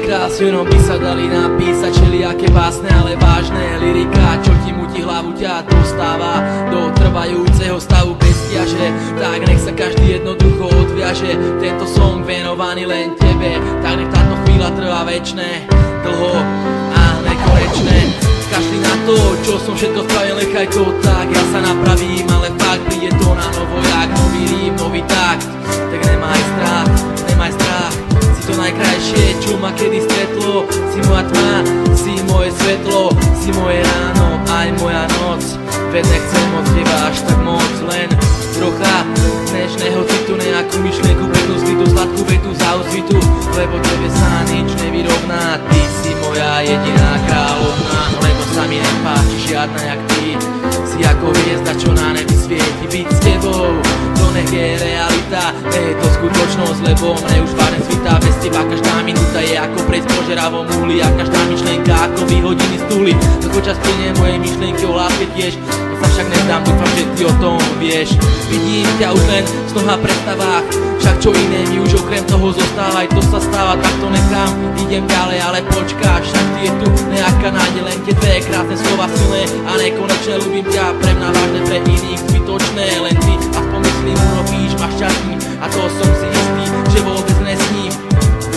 krásne, no by sa dali napísať všelijaké básne, ale vážne lyrika, čo ti mutí hlavu, ťa dostáva do trvajúceho stavu bestiaže. Tak nech sa každý jednoducho odviaže, tento song venovaný len tebe. Tak nech táto chvíľa trvá večné, dlho a nekonečné. Kašli na to, čo som všetko spravil, nechaj to tak, ja sa napravím, ale fakt príde to na novo, jak nový rím, nový takt. Tak nemaj strach, si to najkrajšie, čo ma kedy stretlo. Si moja tma, si moje svetlo, si moje ráno, aj moja noc. Veď nechcem od teba až tak moc, len trocha dnešného citu, nejakú myšlienku, peknú skrytú, sladkú vetu za osvitu, lebo tebe sa nič nevyrovná. Ty si moja jediná kráľovná, lebo sa mi nepáči žiadna jak ty. Si ako hviezda, čo na nebi svieti, byť s tebou, to nech je realita, nie je to skutočnosť, lebo mne už vážne svitá. Bez teba každá minúta je ako prejsť po žeravom uhli, a každá myšlienka ako vyhodiny z tuhly. Ako čas plynie mojej myšlienky o láske tiež, to sa však nezdám, dúfam, že ty o tom vieš. Vidím ťa už len v snách a predstavách, však čo iné mi už okrem toho zostáva. Aj to sa stáva, tak to nechám, idem ďalej, ale počkáš, však ty je tu nejaká nádej, len tie dve krásne slova silné a nekonečné. Ľúbim ťa, pre mňa vážne, pre iných zbytočné, len ty aspoň myslím urobíš ma šťastný, a to som si istý, že vôbec nesním.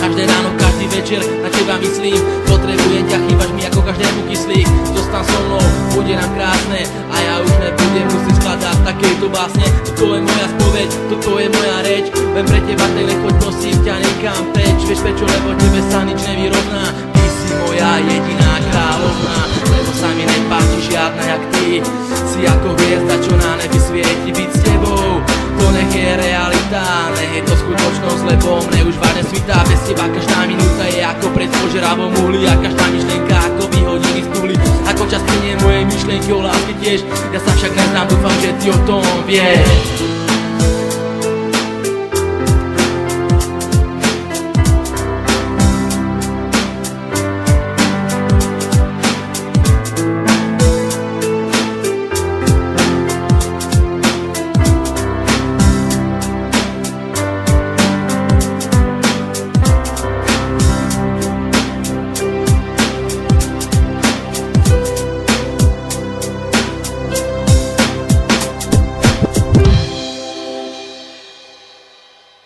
Každé ráno, každý večer na teba myslím, potrebujem ťa, chýbaš mi ako každému kyslík. Zostan so mnou, bude nám krásne a ja už nebudem musieť skladať takéto básne. Toto je moja spoveď, toto je moja reč, len pre teba tak nechoď, prosím ťa, nekam preč. Vieš prečo, lebo tebe sa nič nevyrovná. Ty si moja jediná kráľovná, lebo sa mi nepáči žiadna jak ty. Si ako hviezda, čo na nebi svieti, byť s tebou, to nech je realita, nech je to skutočnosť, lebo mne už vážne svitá. Bez teba každá minúta je ako pred požeravom uhli, a každá myšlienka ako vyhodiny z tuhly. Ako čas plynie mojej myšlienky o láske tiež, ja sa však neznám, dúfam, že ty o tom vieš.